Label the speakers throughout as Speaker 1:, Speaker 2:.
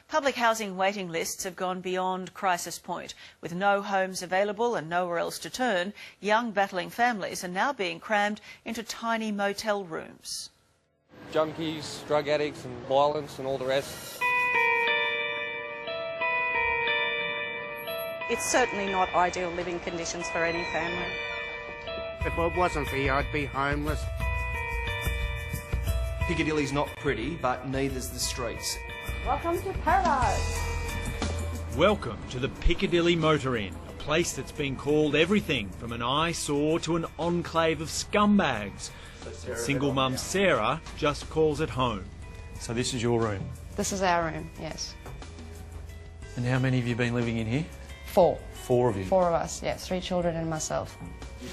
Speaker 1: Public housing waiting lists have gone beyond crisis point. With no homes available and nowhere else to turn, young battling families are now being crammed into tiny motel rooms.
Speaker 2: Junkies, drug addicts and violence and all the rest.
Speaker 3: It's certainly not ideal living conditions for any family.
Speaker 4: If it wasn't for you, I'd be homeless.
Speaker 5: Piccadilly's not pretty, but neither's the streets.
Speaker 3: Welcome to paradise.
Speaker 6: Welcome to the Piccadilly Motor Inn, a place that's been called everything from an eyesore to an enclave of scumbags. Single mum Sarah just calls it home.
Speaker 7: So this is your room?
Speaker 8: This is our room, yes.
Speaker 7: And how many have you been living in here?
Speaker 8: 4.
Speaker 7: 4 of you?
Speaker 8: 4 of us, yeah, 3 children and myself.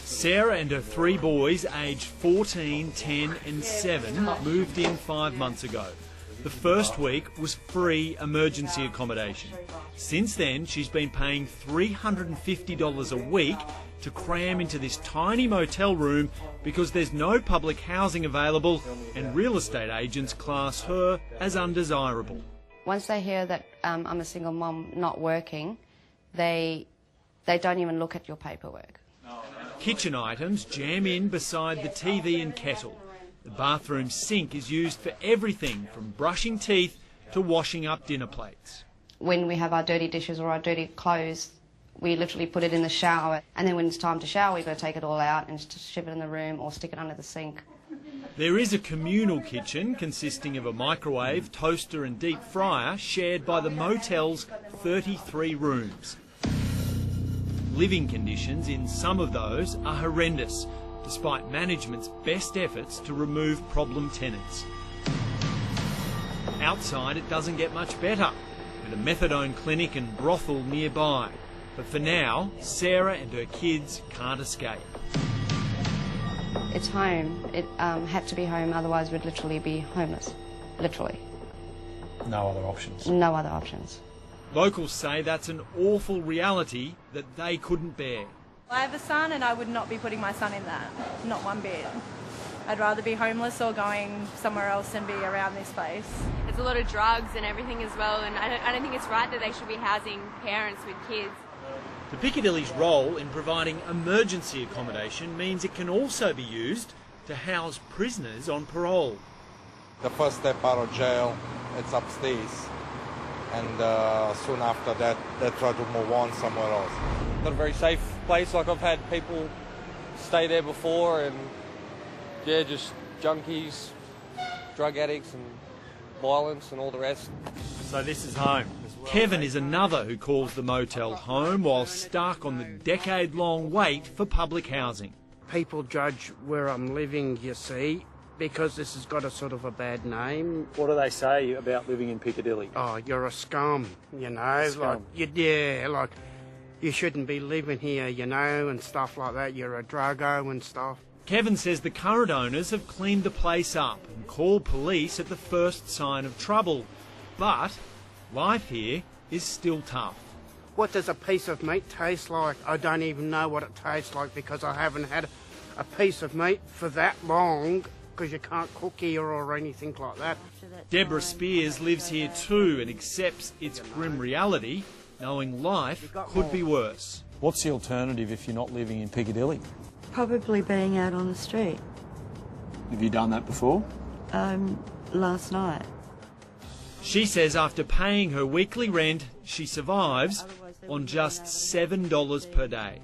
Speaker 6: Sarah and her 3 boys, aged 14, 10 and 7, moved in 5 months ago. The first week was free emergency accommodation. Since then, she's been paying $350 a week to cram into this tiny motel room because there's no public housing available and real estate agents class her as undesirable.
Speaker 8: Once they hear that I'm a single mum not working, they don't even look at your paperwork.
Speaker 6: Kitchen items jam in beside the TV and kettle. The bathroom sink is used for everything from brushing teeth to washing up dinner plates.
Speaker 8: When we have our dirty dishes or our dirty clothes, we literally put it in the shower, and then when it's time to shower, we've got to take it all out and just shove it in the room or stick it under the sink.
Speaker 6: There is a communal kitchen consisting of a microwave, toaster and deep fryer shared by the motel's 33 rooms. Living conditions in some of those are horrendous, despite management's best efforts to remove problem tenants. Outside it doesn't get much better, with a methadone clinic and brothel nearby. But for now, Sarah and her kids can't escape.
Speaker 8: It's home. It had to be home, otherwise we'd literally be homeless. Literally.
Speaker 7: No other options?
Speaker 8: No other options.
Speaker 6: Locals say that's an awful reality that they couldn't bear.
Speaker 9: I have a son and I would not be putting my son in that, not one bit. I'd rather be homeless or going somewhere else and be around this place.
Speaker 10: There's a lot of drugs and everything as well, and I don't think it's right that they should be housing parents with kids.
Speaker 6: The Piccadilly's role in providing emergency accommodation means it can also be used to house prisoners on parole.
Speaker 2: The first step out of jail, it's upstairs. And soon after that, they try to move on somewhere else. Not a very safe place. Like, I've had people stay there before and, yeah, just junkies, drug addicts and violence and all the rest.
Speaker 6: So this is home. Kevin is another who calls the motel home while stuck on the decade-long wait for public housing.
Speaker 4: People judge where I'm living, you see, because this has got a sort of a bad name.
Speaker 7: What do they say about living in Piccadilly?
Speaker 4: Oh, you're a scum, you know.
Speaker 7: Scum.
Speaker 4: Like you shouldn't be living here, you know, and stuff like that. You're a druggo and stuff.
Speaker 6: Kevin says the current owners have cleaned the place up and called police at the first sign of trouble. But life here is still tough.
Speaker 4: What does a piece of meat taste like? I don't even know what it tastes like because I haven't had a piece of meat for that long, because you can't cook here or anything like that.
Speaker 6: Deborah Spears lives here too and accepts its grim reality, knowing life could be worse.
Speaker 7: What's the alternative if you're not living in Piccadilly?
Speaker 11: Probably being out on the street.
Speaker 7: Have you done that before?
Speaker 11: Last night.
Speaker 6: She says after paying her weekly rent, she survives on just $7 per day.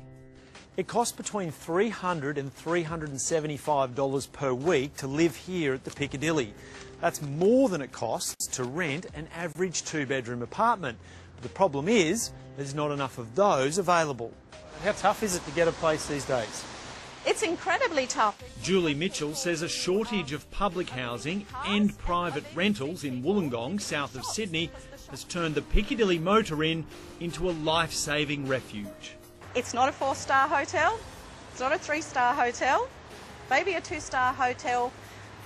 Speaker 12: It costs between $300 and $375 per week to live here at the Piccadilly. That's more than it costs to rent an average 2-bedroom apartment. The problem is there's not enough of those available.
Speaker 7: How tough is it to get a place these days?
Speaker 3: It's incredibly tough.
Speaker 6: Julie Mitchell says a shortage of public housing and private rentals in Wollongong, south of Sydney, has turned the Piccadilly Motor Inn into a life-saving refuge.
Speaker 3: It's not a 4-star hotel, it's not a 3-star hotel, maybe a 2-star hotel,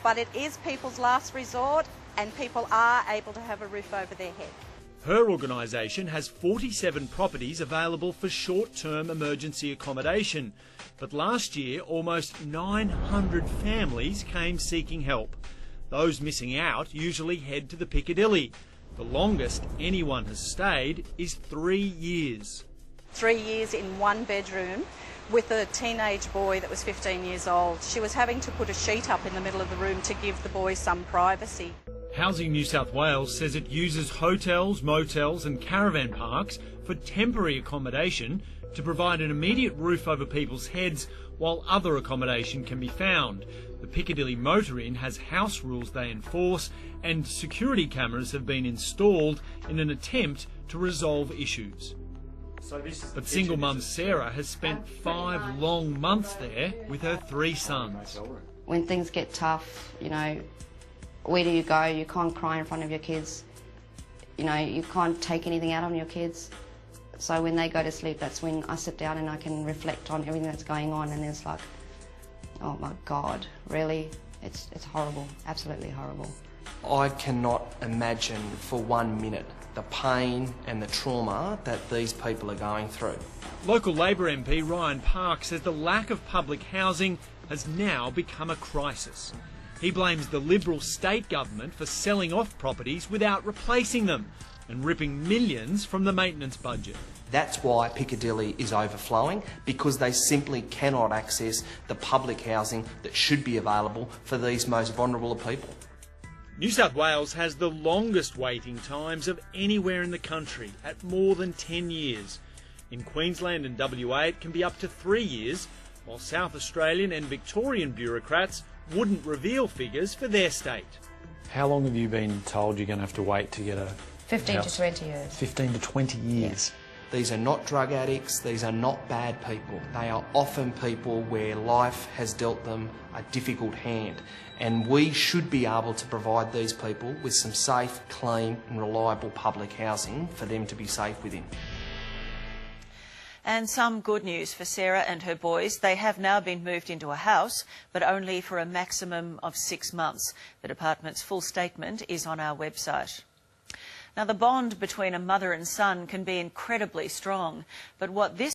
Speaker 3: but it is people's last resort and people are able to have a roof over their head.
Speaker 6: Her organisation has 47 properties available for short-term emergency accommodation, but last year almost 900 families came seeking help. Those missing out usually head to the Piccadilly. The longest anyone has stayed is 3 years.
Speaker 3: 3 years in one bedroom with a teenage boy that was 15 years old. She was having to put a sheet up in the middle of the room to give the boy some privacy.
Speaker 6: Housing New South Wales says it uses hotels, motels and caravan parks for temporary accommodation to provide an immediate roof over people's heads while other accommodation can be found. The Piccadilly Motor Inn has house rules they enforce, and security cameras have been installed in an attempt to resolve issues. But single mum Sarah has spent 5 long months there with her 3 sons.
Speaker 8: When things get tough, you know, where do you go? You can't cry in front of your kids. You know, you can't take anything out on your kids. So when they go to sleep, that's when I sit down and I can reflect on everything that's going on, and it's like, oh my God, really? It's horrible, absolutely horrible.
Speaker 5: I cannot imagine for 1 minute the pain and the trauma that these people are going through.
Speaker 6: Local Labor MP Ryan Park says the lack of public housing has now become a crisis. He blames the Liberal state government for selling off properties without replacing them and ripping millions from the maintenance budget.
Speaker 5: That's why Piccadilly is overflowing, because they simply cannot access the public housing that should be available for these most vulnerable of people.
Speaker 6: New South Wales has the longest waiting times of anywhere in the country, at more than 10 years. In Queensland and WA it can be up to 3 years, while South Australian and Victorian bureaucrats wouldn't reveal figures for their state.
Speaker 7: How long have you been told you're going to have to wait to get a
Speaker 8: 15
Speaker 7: house?
Speaker 8: to 20 years.
Speaker 7: 15 to 20 years.
Speaker 5: These are not drug addicts, these are not bad people. They are often people where life has dealt them a difficult hand, and we should be able to provide these people with some safe, clean and reliable public housing for them to be safe within.
Speaker 1: And some good news for Sarah and her boys. They have now been moved into a house, but only for a maximum of 6 months. The department's full statement is on our website. Now, the bond between a mother and son can be incredibly strong, but what this